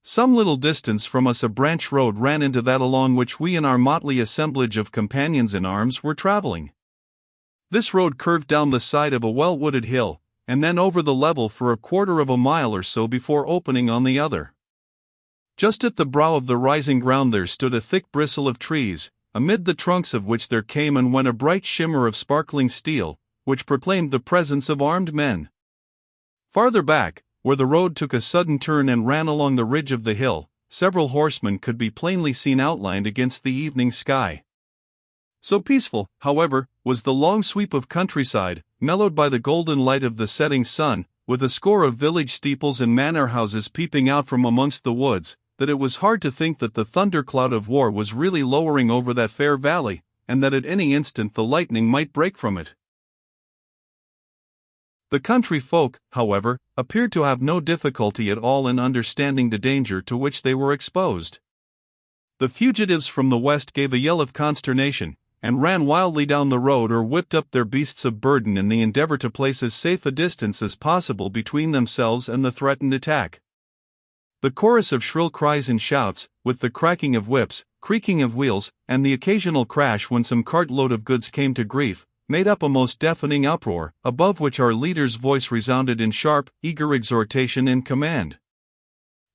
Some little distance from us a branch road ran into that along which we and our motley assemblage of companions in arms were traveling. This road curved down the side of a well-wooded hill, and then over the level for a quarter of a mile or so before opening on the other. Just at the brow of the rising ground there stood a thick bristle of trees, amid the trunks of which there came and went a bright shimmer of sparkling steel, which proclaimed the presence of armed men. Farther back, where the road took a sudden turn and ran along the ridge of the hill, several horsemen could be plainly seen outlined against the evening sky. So peaceful, however, was the long sweep of countryside, mellowed by the golden light of the setting sun, with a score of village steeples and manor houses peeping out from amongst the woods, that it was hard to think that the thundercloud of war was really lowering over that fair valley, and that at any instant the lightning might break from it. The country folk, however, appeared to have no difficulty at all in understanding the danger to which they were exposed. The fugitives from the west gave a yell of consternation, and ran wildly down the road or whipped up their beasts of burden in the endeavor to place as safe a distance as possible between themselves and the threatened attack. The chorus of shrill cries and shouts, with the cracking of whips, creaking of wheels, and the occasional crash when some cartload of goods came to grief, made up a most deafening uproar, above which our leader's voice resounded in sharp, eager exhortation and command.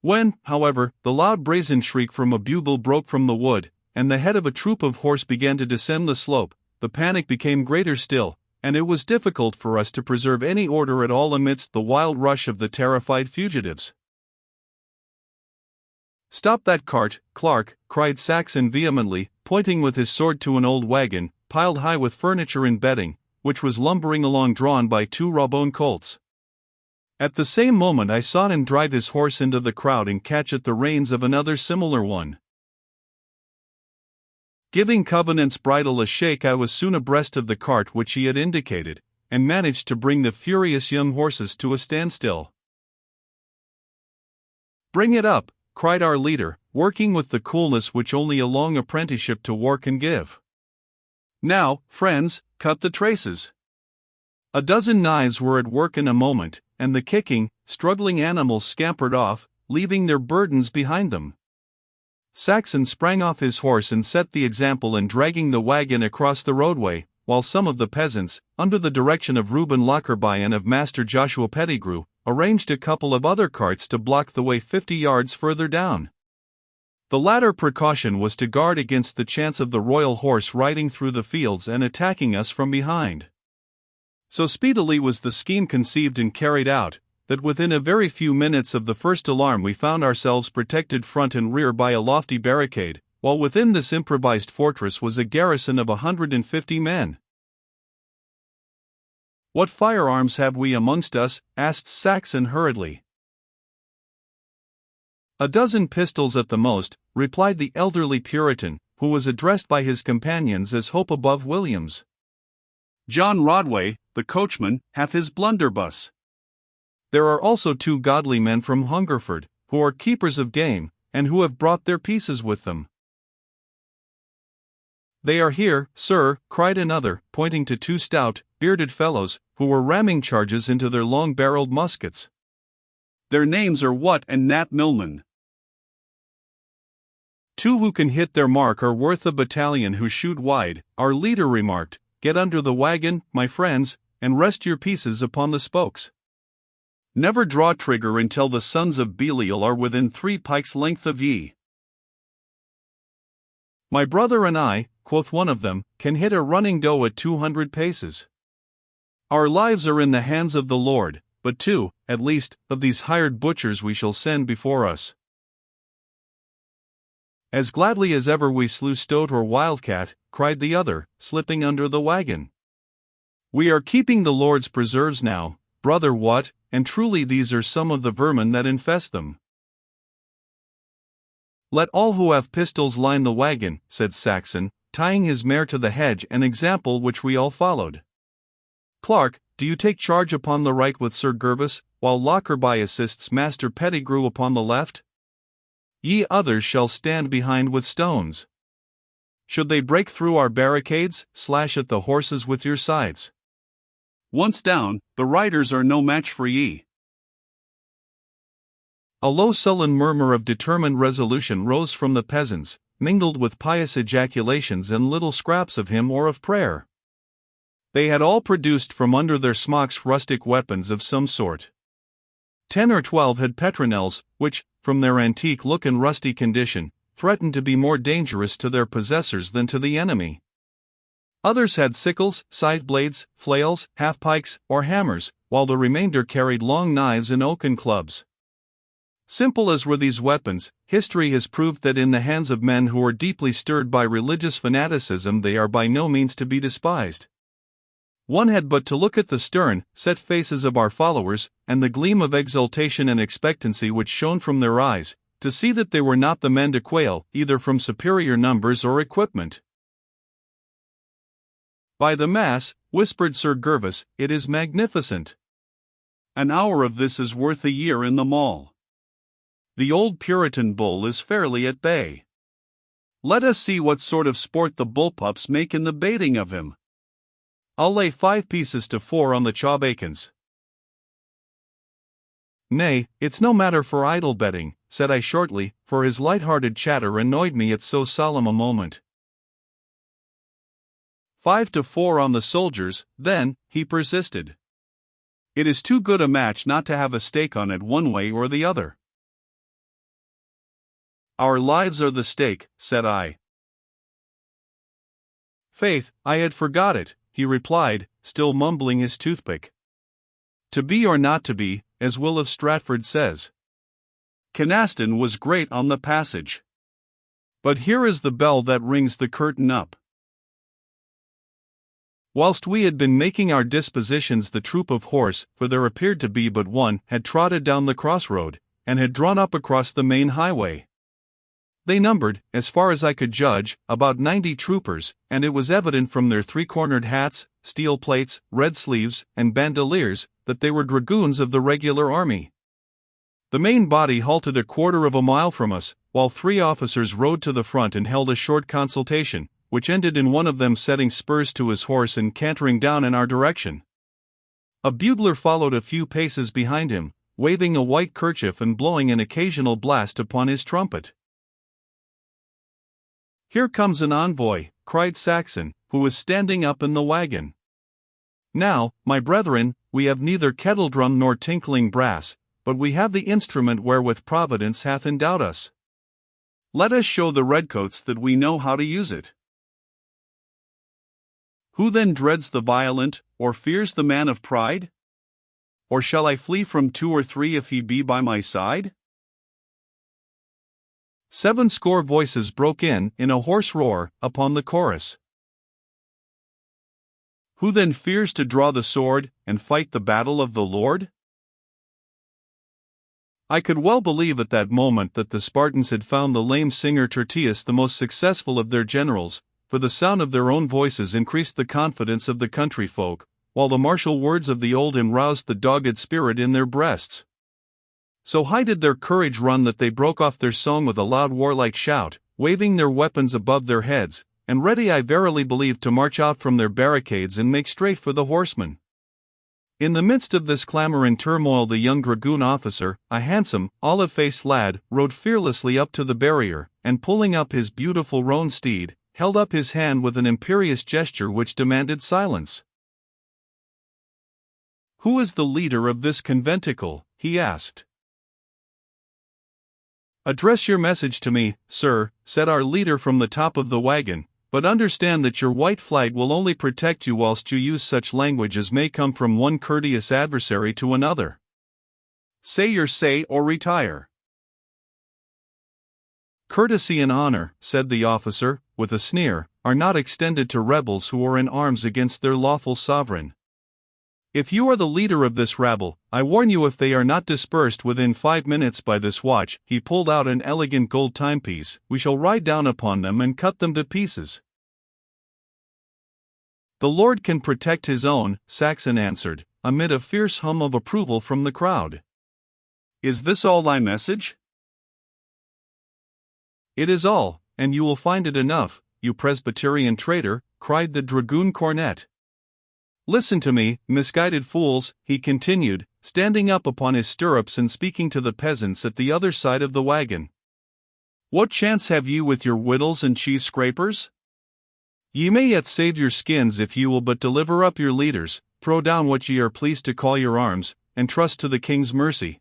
When, however, the loud brazen shriek from a bugle broke from the wood, and the head of a troop of horse began to descend the slope, the panic became greater still, and it was difficult for us to preserve any order at all amidst the wild rush of the terrified fugitives. "Stop that cart, Clarke!" cried Saxon vehemently, pointing with his sword to an old wagon, piled high with furniture and bedding, which was lumbering along drawn by two rawbone colts. At the same moment I saw him drive his horse into the crowd and catch at the reins of another similar one. Giving Covenant's bridle a shake, I was soon abreast of the cart which he had indicated, and managed to bring the furious young horses to a standstill. "Bring it up!" cried our leader, working with the coolness which only a long apprenticeship to war can give. "Now, friends, cut the traces." A dozen knives were at work in a moment, and the kicking, struggling animals scampered off, leaving their burdens behind them. Saxon sprang off his horse and set the example in dragging the wagon across the roadway, while some of the peasants, under the direction of Reuben Lockerby and of Master Joshua Pettigrew, arranged a couple of other carts to block the way 50 yards further down. The latter precaution was to guard against the chance of the royal horse riding through the fields and attacking us from behind. So speedily was the scheme conceived and carried out, that within a very few minutes of the first alarm we found ourselves protected front and rear by a lofty barricade, while within this improvised fortress was a garrison of 150 men. "What firearms have we amongst us?" asked Saxon hurriedly. "A dozen pistols at the most," replied the elderly Puritan, who was addressed by his companions as Hope above Williams. "John Rodway, the coachman, hath his blunderbuss. There are also 2 godly men from Hungerford, who are keepers of game, and who have brought their pieces with them." "They are here, sir," cried another, pointing to 2 stout, bearded fellows, who were ramming charges into their long-barreled muskets. "Their names are Watt and Nat Milman. 2 who can hit their mark are worth a battalion who shoot wide," our leader remarked. "Get under the wagon, my friends, and rest your pieces upon the spokes. Never draw trigger until the sons of Belial are within 3 pikes' length of ye." "My brother and I," quoth one of them, "can hit a running doe at 200 paces. Our lives are in the hands of the Lord, but 2, at least, of these hired butchers we shall send before us." "As gladly as ever we slew stoat or wildcat," cried the other, slipping under the wagon. "We are keeping the Lord's preserves now, brother Watt, and truly these are some of the vermin that infest them." "Let all who have pistols line the wagon," said Saxon, tying his mare to the hedge, an example which we all followed. "Clarke, do you take charge upon the right with Sir Gervas, while Lockerby assists Master Pettigrew upon the left? Ye others shall stand behind with stones. Should they break through our barricades, slash at the horses with your sides. Once down, the riders are no match for ye." A low sullen murmur of determined resolution rose from the peasants, mingled with pious ejaculations and little scraps of hymn or of prayer. They had all produced from under their smocks rustic weapons of some sort. 10 or 12 had petronels, which, from their antique look and rusty condition, threatened to be more dangerous to their possessors than to the enemy. Others had sickles, scythe blades, flails, half-pikes, or hammers, while the remainder carried long knives and oaken clubs. Simple as were these weapons, history has proved that in the hands of men who are deeply stirred by religious fanaticism they are by no means to be despised. One had but to look at the stern, set faces of our followers, and the gleam of exultation and expectancy which shone from their eyes, to see that they were not the men to quail, either from superior numbers or equipment. "By the Mass," whispered Sir Gervas, "it is magnificent. An hour of this is worth a year in the Mall. The old Puritan bull is fairly at bay. Let us see what sort of sport the bullpups make in the baiting of him. I'll lay 5 pieces to 4 on the chawbacons." "Nay, it's no matter for idle betting," said I shortly, for his light-hearted chatter annoyed me at so solemn a moment. "5 to 4 on the soldiers, then," he persisted. "It is too good a match not to have a stake on it one way or the other." "Our lives are the stake," said I. "Faith, I had forgot it," he replied, still mumbling his toothpick. "To be or not to be, as Will of Stratford says. Canaston was great on the passage. But here is the bell that rings the curtain up." Whilst we had been making our dispositions, the troop of horse, for there appeared to be but one, had trotted down the crossroad, and had drawn up across the main highway. They numbered, as far as I could judge, about 90 troopers, and it was evident from their 3-cornered hats, steel plates, red sleeves, and bandoliers, that they were dragoons of the regular army. The main body halted a quarter of a mile from us, while 3 officers rode to the front and held a short consultation, which ended in one of them setting spurs to his horse and cantering down in our direction. A bugler followed a few paces behind him, waving a white kerchief and blowing an occasional blast upon his trumpet. "Here comes an envoy," cried Saxon, who was standing up in the wagon. "Now, my brethren, we have neither kettledrum nor tinkling brass, but we have the instrument wherewith Providence hath endowed us. Let us show the redcoats that we know how to use it. Who then dreads the violent, or fears the man of pride? Or shall I flee from 2 or 3 if he be by my side?" 70 voices broke in a hoarse roar, upon the chorus. "Who then fears to draw the sword, and fight the battle of the Lord?" I could well believe at that moment that the Spartans had found the lame singer Tertius the most successful of their generals, for the sound of their own voices increased the confidence of the country folk, while the martial words of the old hymn roused the dogged spirit in their breasts. So high did their courage run that they broke off their song with a loud warlike shout, waving their weapons above their heads, and ready I verily believe to march out from their barricades and make straight for the horsemen. In the midst of this clamor and turmoil the young dragoon officer, a handsome, olive-faced lad, rode fearlessly up to the barrier, and pulling up his beautiful roan steed, held up his hand with an imperious gesture which demanded silence. "Who is the leader of this conventicle?" he asked. "Address your message to me, sir," said our leader from the top of the wagon, "but understand that your white flag will only protect you whilst you use such language as may come from one courteous adversary to another. Say your say or retire." "Courtesy and honor," said the officer, with a sneer, "are not extended to rebels who are in arms against their lawful sovereign. If you are the leader of this rabble, I warn you if they are not dispersed within 5 minutes by this watch," he pulled out an elegant gold timepiece, "we shall ride down upon them and cut them to pieces." "The Lord can protect his own," Saxon answered, amid a fierce hum of approval from the crowd. "Is this all thy message?" "It is all, and you will find it enough, you Presbyterian traitor," cried the dragoon cornet. "Listen to me, misguided fools," he continued, standing up upon his stirrups and speaking to the peasants at the other side of the wagon. "What chance have ye with your whittles and cheese scrapers? Ye may yet save your skins if ye will but deliver up your leaders, throw down what ye are pleased to call your arms, and trust to the king's mercy.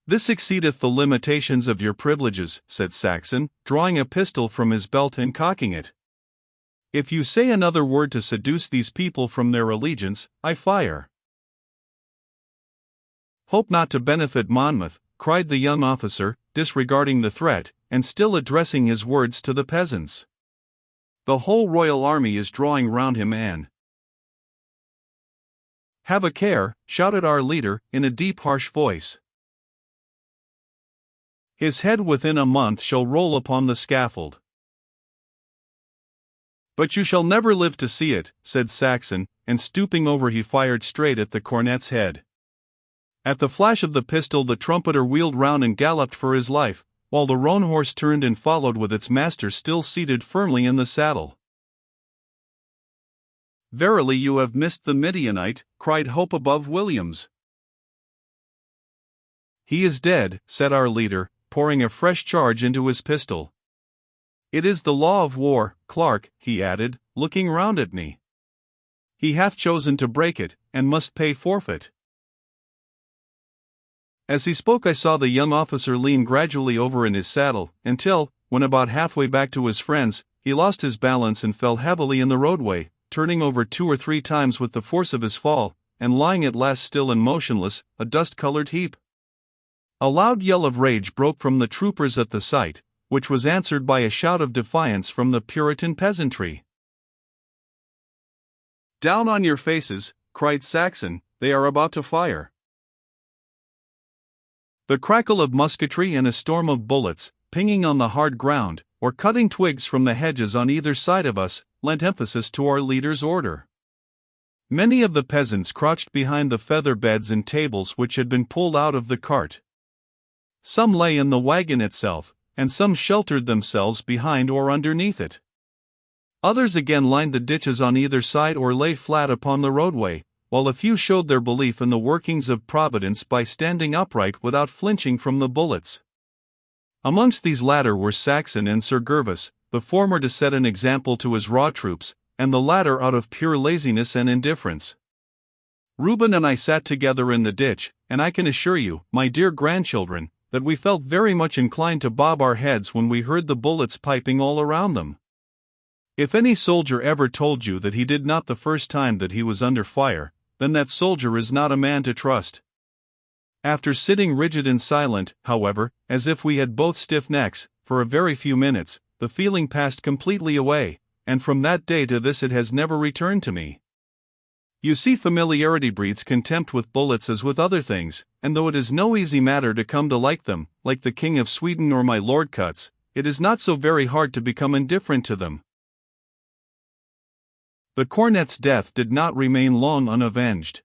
This exceedeth the limitations of your privileges," said Saxon, drawing a pistol from his belt and cocking it. "If you say another word to seduce these people from their allegiance, I fire." "Hope not to benefit Monmouth," cried the young officer, disregarding the threat, and still addressing his words to the peasants. "The whole royal army is drawing round him and—" "Have a care," shouted our leader, in a deep harsh voice. "His head within a month shall roll upon the scaffold." "But you shall never live to see it," said Saxon, and stooping over he fired straight at the cornet's head. At the flash of the pistol the trumpeter wheeled round and galloped for his life, while the roan horse turned and followed with its master still seated firmly in the saddle. "Verily you have missed the Midianite," cried Hope above Williams. "He is dead," said our leader, pouring a fresh charge into his pistol. "It is the law of war, Clarke," he added, looking round at me. "He hath chosen to break it, and must pay forfeit." As he spoke I saw the young officer lean gradually over in his saddle, until, when about halfway back to his friends, he lost his balance and fell heavily in the roadway, turning over 2 or 3 times with the force of his fall, and lying at last still and motionless, a dust-colored heap. A loud yell of rage broke from the troopers at the sight, which was answered by a shout of defiance from the Puritan peasantry. "Down on your faces," cried Saxon, "they are about to fire." The crackle of musketry and a storm of bullets, pinging on the hard ground, or cutting twigs from the hedges on either side of us, lent emphasis to our leader's order. Many of the peasants crouched behind the feather beds and tables which had been pulled out of the cart. Some lay in the wagon itself, and some sheltered themselves behind or underneath it. Others again lined the ditches on either side or lay flat upon the roadway, while a few showed their belief in the workings of Providence by standing upright without flinching from the bullets. Amongst these latter were Saxon and Sir Gervas, the former to set an example to his raw troops, and the latter out of pure laziness and indifference. Reuben and I sat together in the ditch, and I can assure you, my dear grandchildren, that we felt very much inclined to bob our heads when we heard the bullets piping all around them. If any soldier ever told you that he did not the first time that he was under fire, then that soldier is not a man to trust. After sitting rigid and silent, however, as if we had both stiff necks, for a very few minutes, the feeling passed completely away, and from that day to this it has never returned to me. You see, familiarity breeds contempt with bullets as with other things, and though it is no easy matter to come to like them, like the King of Sweden or my Lord Cuts, it is not so very hard to become indifferent to them. The cornet's death did not remain long unavenged.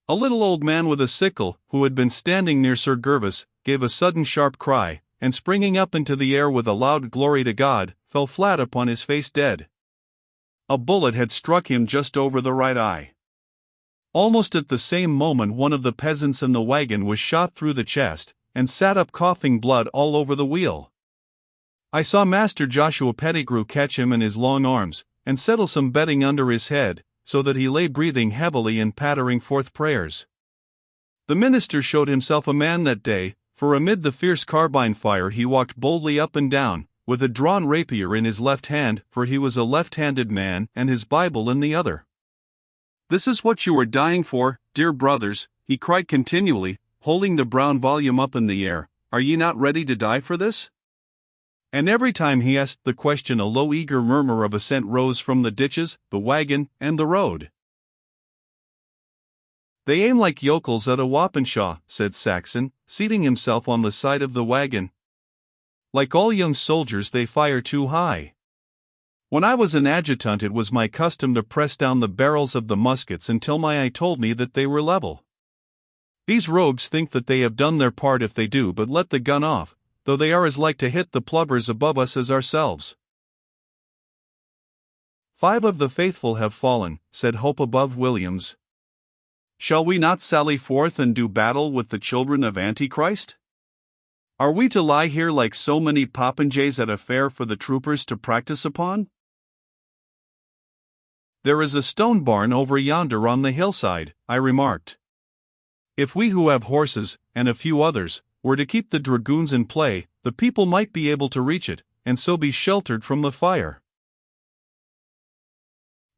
A little old man with a sickle, who had been standing near Sir Gervas, gave a sudden sharp cry, and springing up into the air with a loud "Glory to God," fell flat upon his face dead. A bullet had struck him just over the right eye. Almost at the same moment one of the peasants in the wagon was shot through the chest, and sat up coughing blood all over the wheel. I saw Master Joshua Pettigrew catch him in his long arms, and settle some bedding under his head, so that he lay breathing heavily and pattering forth prayers. The minister showed himself a man that day, for amid the fierce carbine fire he walked boldly up and down, with a drawn rapier in his left hand, for he was a left-handed man, and his Bible in the other. "This is what you are dying for, dear brothers," he cried continually, holding the brown volume up in the air. "Are ye not ready to die for this?" And every time he asked the question a low eager murmur of assent rose from the ditches, the wagon, and the road. "They aim like yokels at a Wapenshaw," said Saxon, seating himself on the side of the wagon. "Like all young soldiers they fire too high. When I was an adjutant it was my custom to press down the barrels of the muskets until my eye told me that they were level. These rogues think that they have done their part if they do but let the gun off, though they are as like to hit the plovers above us as ourselves." "5 of the faithful have fallen," said Hope above Williams. Shall we not sally forth and do battle with the children of Antichrist? Are we to lie here like so many popinjays at a fair for the troopers to practice upon? There is a stone barn over yonder on the hillside, I remarked. If we who have horses, and a few others, were to keep the dragoons in play, the people might be able to reach it, and so be sheltered from the fire.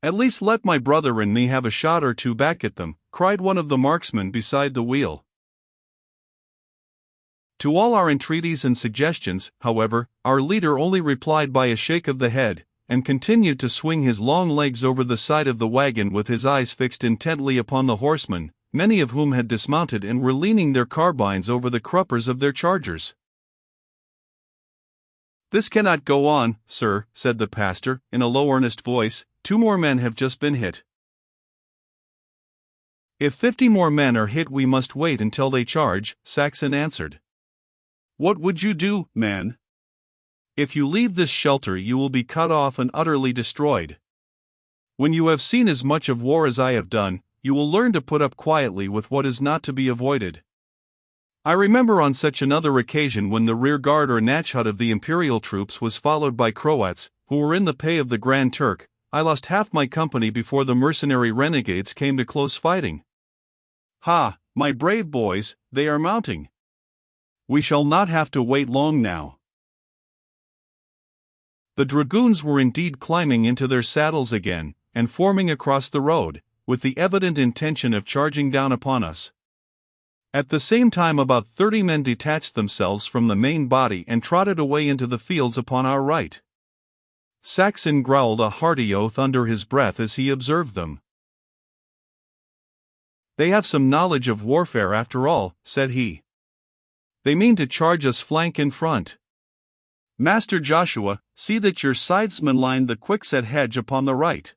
At least let my brother and me have a shot or two back at them, cried one of the marksmen beside the wheel. To all our entreaties and suggestions, however, our leader only replied by a shake of the head, and continued to swing his long legs over the side of the wagon with his eyes fixed intently upon the horsemen, many of whom had dismounted and were leaning their carbines over the cruppers of their chargers. "This cannot go on, sir," said the pastor, in a low earnest voice. "2 more men have just been hit." "If 50 more men are hit we must wait until they charge," Saxon answered. "What would you do, man? If you leave this shelter you will be cut off and utterly destroyed. When you have seen as much of war as I have done, you will learn to put up quietly with what is not to be avoided. I remember on such another occasion when the rear guard or Nachhut of the imperial troops was followed by Croats, who were in the pay of the Grand Turk, I lost half my company before the mercenary renegades came to close fighting. Ha, my brave boys, they are mounting. We shall not have to wait long now." The dragoons were indeed climbing into their saddles again, and forming across the road, with the evident intention of charging down upon us. At the same time about 30 men detached themselves from the main body and trotted away into the fields upon our right. Saxon growled a hearty oath under his breath as he observed them. "They have some knowledge of warfare after all," said he. "They mean to charge us flank in front. Master Joshua, see that your sidesmen line the quickset hedge upon the right.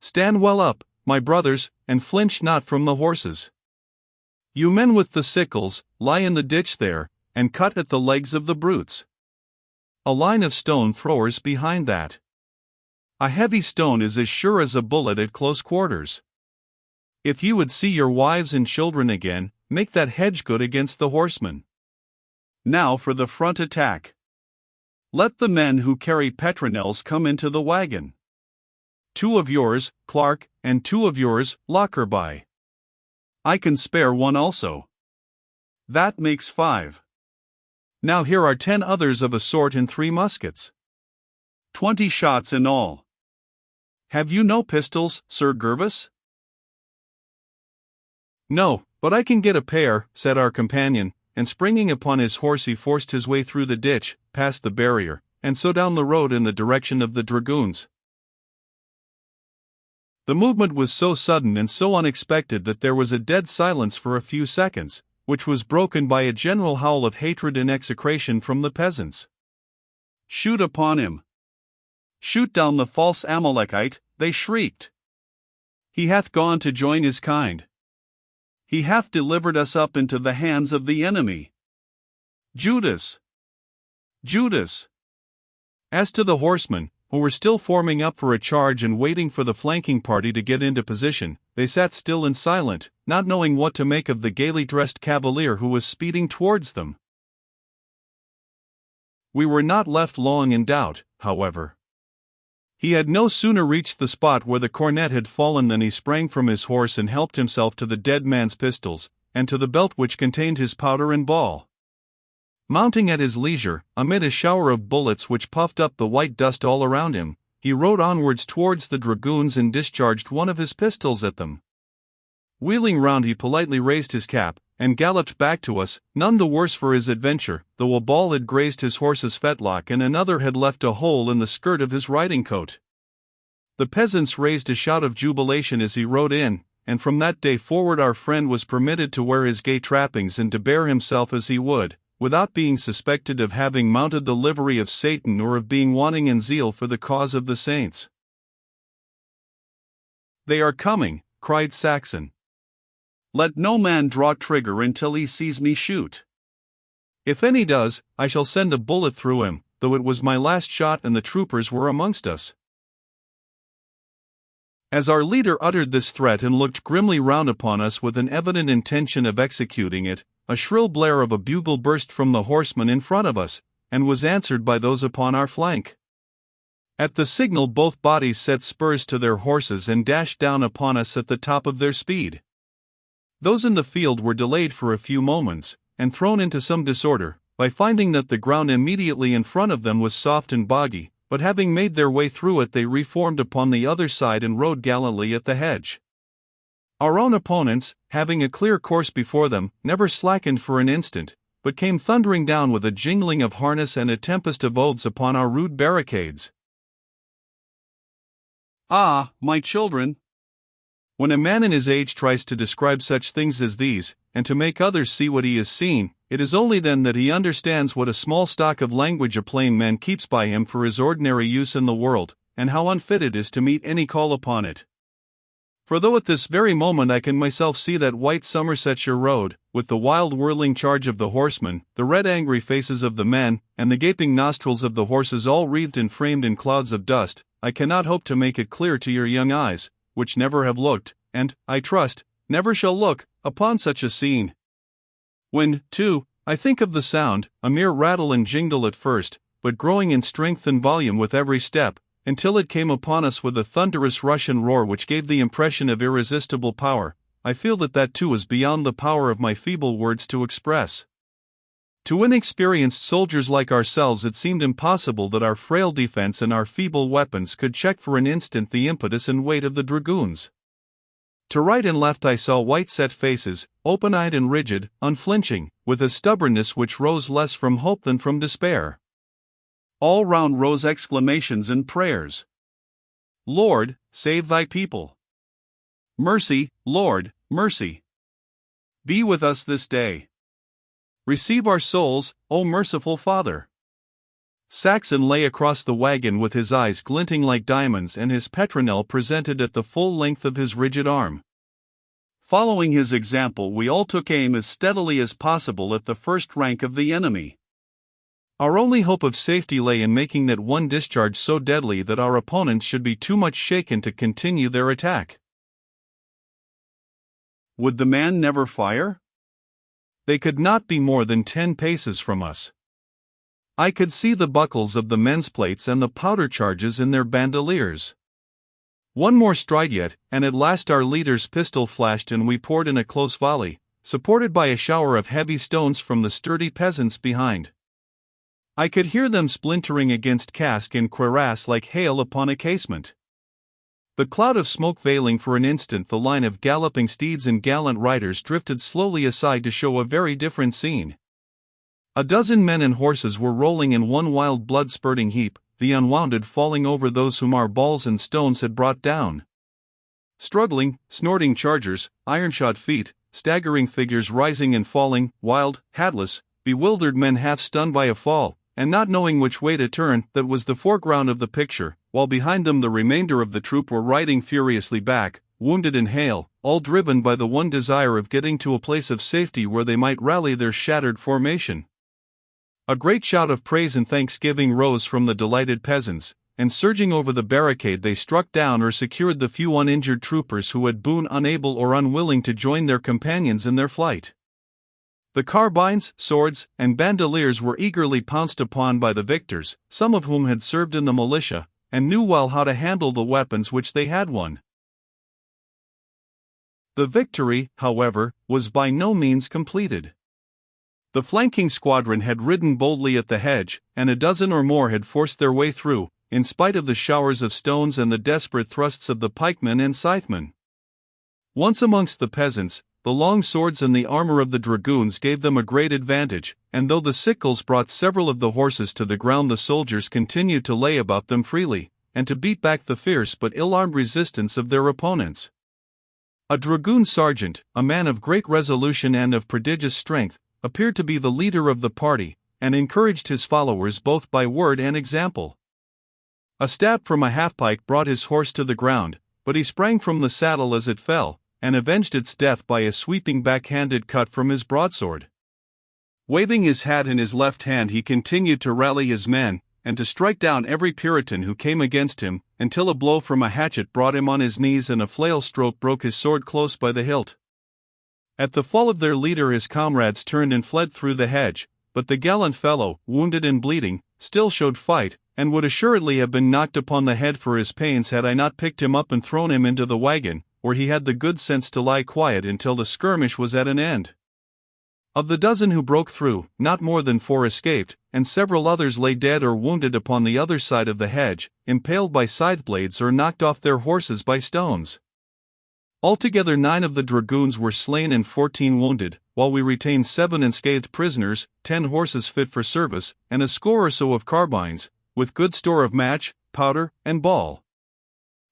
Stand well up, my brothers, and flinch not from the horses. You men with the sickles, lie in the ditch there, and cut at the legs of the brutes. A line of stone throwers behind that. A heavy stone is as sure as a bullet at close quarters. If you would see your wives and children again, make that hedge good against the horsemen. Now for the front attack. Let the men who carry petronels come into the wagon. 2 of yours, Clarke, and 2 of yours, Lockerby. I can spare 1 also. That makes 5. Now here are 10 others of a sort and 3 muskets. 20 shots in all. Have you no pistols, Sir Gervas?" "No, but I can get a pair," said our companion, and springing upon his horse he forced his way through the ditch, past the barrier, and so down the road in the direction of the dragoons. The movement was so sudden and so unexpected that there was a dead silence for a few seconds, which was broken by a general howl of hatred and execration from the peasants. "Shoot upon him! Shoot down the false Amalekite," they shrieked. "He hath gone to join his kind. He hath delivered us up into the hands of the enemy. Judas! Judas!" As to the horsemen, who were still forming up for a charge and waiting for the flanking party to get into position, they sat still and silent, not knowing what to make of the gaily dressed cavalier who was speeding towards them. We were not left long in doubt, however. He had no sooner reached the spot where the cornet had fallen than he sprang from his horse and helped himself to the dead man's pistols, and to the belt which contained his powder and ball. Mounting at his leisure, amid a shower of bullets which puffed up the white dust all around him, he rode onwards towards the dragoons and discharged 1 of his pistols at them. Wheeling round he politely raised his cap, and galloped back to us, none the worse for his adventure, though a ball had grazed his horse's fetlock and another had left a hole in the skirt of his riding coat. The peasants raised a shout of jubilation as he rode in, and from that day forward our friend was permitted to wear his gay trappings and to bear himself as he would, without being suspected of having mounted the livery of Satan or of being wanting in zeal for the cause of the saints. "They are coming," cried Saxon. "Let no man draw trigger until he sees me shoot. If any does, I shall send a bullet through him, though it was my last shot and the troopers were amongst us." As our leader uttered this threat and looked grimly round upon us with an evident intention of executing it, a shrill blare of a bugle burst from the horsemen in front of us, and was answered by those upon our flank. At the signal both bodies set spurs to their horses and dashed down upon us at the top of their speed. Those in the field were delayed for a few moments, and thrown into some disorder, by finding that the ground immediately in front of them was soft and boggy, but having made their way through it they reformed upon the other side and rode gallantly at the hedge. Our own opponents, having a clear course before them, never slackened for an instant, but came thundering down with a jingling of harness and a tempest of oaths upon our rude barricades. Ah, my children! When a man in his age tries to describe such things as these, and to make others see what he has seen, it is only then that he understands what a small stock of language a plain man keeps by him for his ordinary use in the world, and how unfit it is to meet any call upon it. For though at this very moment I can myself see that white Somersetshire road, with the wild whirling charge of the horsemen, the red angry faces of the men, and the gaping nostrils of the horses all wreathed and framed in clouds of dust, I cannot hope to make it clear to your young eyes, which never have looked, and, I trust, never shall look, upon such a scene. When, too, I think of the sound, a mere rattle and jingle at first, but growing in strength and volume with every step, until it came upon us with a thunderous rush and roar which gave the impression of irresistible power, I feel that too is beyond the power of my feeble words to express. To inexperienced soldiers like ourselves it seemed impossible that our frail defense and our feeble weapons could check for an instant the impetus and weight of the dragoons. To right and left I saw white-set faces, open-eyed and rigid, unflinching, with a stubbornness which rose less from hope than from despair. All round rose exclamations and prayers. Lord, save thy people. Mercy, Lord, mercy. Be with us this day. Receive our souls, O merciful Father. Saxon lay across the wagon with his eyes glinting like diamonds and his petronel presented at the full length of his rigid arm. Following his example we all took aim as steadily as possible at the first rank of the enemy. Our only hope of safety lay in making that one discharge so deadly that our opponents should be too much shaken to continue their attack. Would the man never fire? They could not be more than 10 paces from us. I could see the buckles of the men's plates and the powder charges in their bandoliers. One more stride yet, and at last our leader's pistol flashed and we poured in a close volley, supported by a shower of heavy stones from the sturdy peasants behind. I could hear them splintering against casque and cuirass like hail upon a casement. The cloud of smoke veiling for an instant the line of galloping steeds and gallant riders drifted slowly aside to show a very different scene. A dozen men and horses were rolling in one wild blood-spurting heap, the unwounded falling over those whom our balls and stones had brought down. Struggling, snorting chargers, iron-shod feet, staggering figures rising and falling, wild, hatless, bewildered men half stunned by a fall, and not knowing which way to turn, that was the foreground of the picture, while behind them the remainder of the troop were riding furiously back, wounded and hale, all driven by the one desire of getting to a place of safety where they might rally their shattered formation. A great shout of praise and thanksgiving rose from the delighted peasants, and surging over the barricade they struck down or secured the few uninjured troopers who had been unable or unwilling to join their companions in their flight. The carbines, swords, and bandoliers were eagerly pounced upon by the victors, some of whom had served in the militia, and knew well how to handle the weapons which they had won. The victory, however, was by no means completed. The flanking squadron had ridden boldly at the hedge, and a dozen or more had forced their way through, in spite of the showers of stones and the desperate thrusts of the pikemen and scythemen. Once amongst the peasants, the long swords and the armor of the dragoons gave them a great advantage, and though the sickles brought several of the horses to the ground the soldiers continued to lay about them freely, and to beat back the fierce but ill-armed resistance of their opponents. A dragoon sergeant, a man of great resolution and of prodigious strength, appeared to be the leader of the party, and encouraged his followers both by word and example. A stab from a half-pike brought his horse to the ground, but he sprang from the saddle as it fell, and avenged its death by a sweeping backhanded cut from his broadsword. Waving his hat in his left hand he continued to rally his men, and to strike down every Puritan who came against him, until a blow from a hatchet brought him on his knees and a flail stroke broke his sword close by the hilt. At the fall of their leader his comrades turned and fled through the hedge, but the gallant fellow, wounded and bleeding, still showed fight, and would assuredly have been knocked upon the head for his pains had I not picked him up and thrown him into the wagon, where he had the good sense to lie quiet until the skirmish was at an end. Of the dozen who broke through, not more than 4 escaped, and several others lay dead or wounded upon the other side of the hedge, impaled by scythe blades or knocked off their horses by stones. Altogether 9 of the dragoons were slain and 14 wounded, while we retained 7 unscathed prisoners, 10 horses fit for service, and a score or so of carbines, with good store of match, powder, and ball.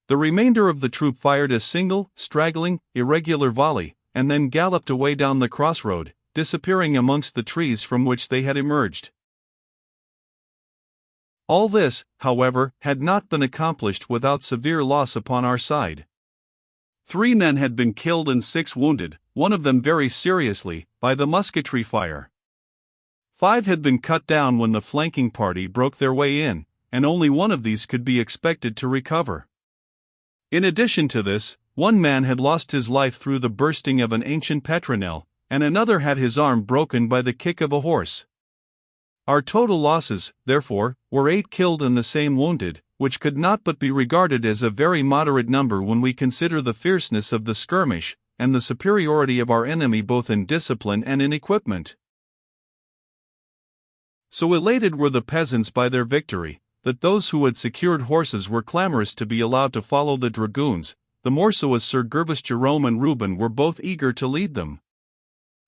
The remainder of the troop fired a single, straggling, irregular volley, and then galloped away down the crossroad, disappearing amongst the trees from which they had emerged. All this, however, had not been accomplished without severe loss upon our side. 3 men had been killed and 6 wounded, one of them very seriously, by the musketry fire. 5 had been cut down when the flanking party broke their way in, and only one of these could be expected to recover. In addition to this, 1 man had lost his life through the bursting of an ancient petronel, and another had his arm broken by the kick of a horse. Our total losses, therefore, were 8 killed and the same wounded, which could not but be regarded as a very moderate number when we consider the fierceness of the skirmish, and the superiority of our enemy both in discipline and in equipment. So elated were the peasants by their victory, that those who had secured horses were clamorous to be allowed to follow the dragoons, the more so as Sir Gervas Jerome and Reuben were both eager to lead them.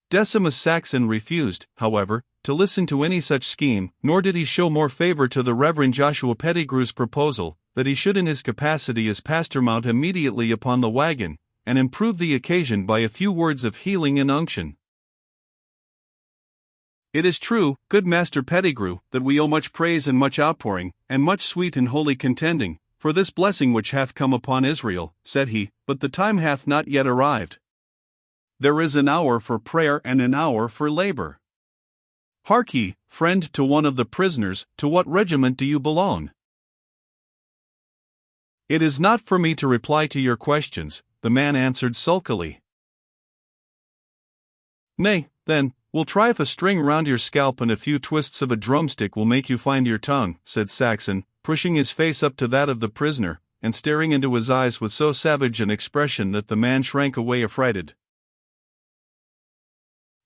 Decimus Saxon refused, however, to listen to any such scheme, nor did he show more favor to the Reverend Joshua Pettigrew's proposal, that he should in his capacity as pastor mount immediately upon the wagon, and improve the occasion by a few words of healing and unction. It is true, good Master Pettigrew, that we owe much praise and much outpouring, and much sweet and holy contending, for this blessing which hath come upon Israel, said he, but the time hath not yet arrived. There is an hour for prayer and an hour for labor. Hark ye, friend, to one of the prisoners, to what regiment do you belong? It is not for me to reply to your questions, the man answered sulkily. Nay, then, we'll try if a string round your scalp and a few twists of a drumstick will make you find your tongue, said Saxon, pushing his face up to that of the prisoner, and staring into his eyes with so savage an expression that the man shrank away affrighted.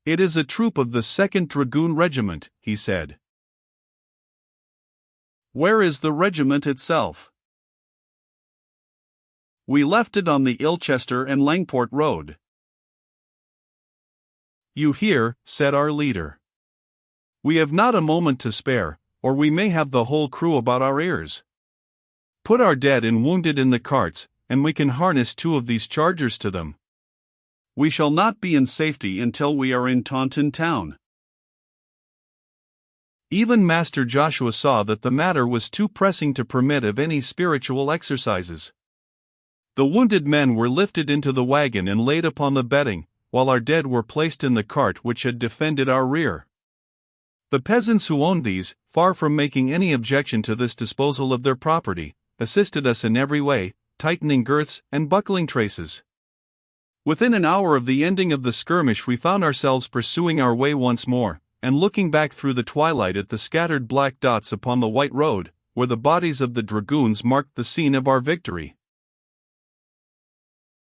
It is a troop of the 2nd Dragoon Regiment, he said. Where is the regiment itself? We left it on the Ilchester and Langport road. You hear, said our leader. We have not a moment to spare, or we may have the whole crew about our ears. Put our dead and wounded in the carts, and we can harness 2 of these chargers to them. We shall not be in safety until we are in Taunton town. Even Master Joshua saw that the matter was too pressing to permit of any spiritual exercises. The wounded men were lifted into the wagon and laid upon the bedding, while our dead were placed in the cart which had defended our rear. The peasants who owned these, far from making any objection to this disposal of their property, assisted us in every way, tightening girths and buckling traces. Within an hour of the ending of the skirmish we found ourselves pursuing our way once more, and looking back through the twilight at the scattered black dots upon the white road, where the bodies of the dragoons marked the scene of our victory.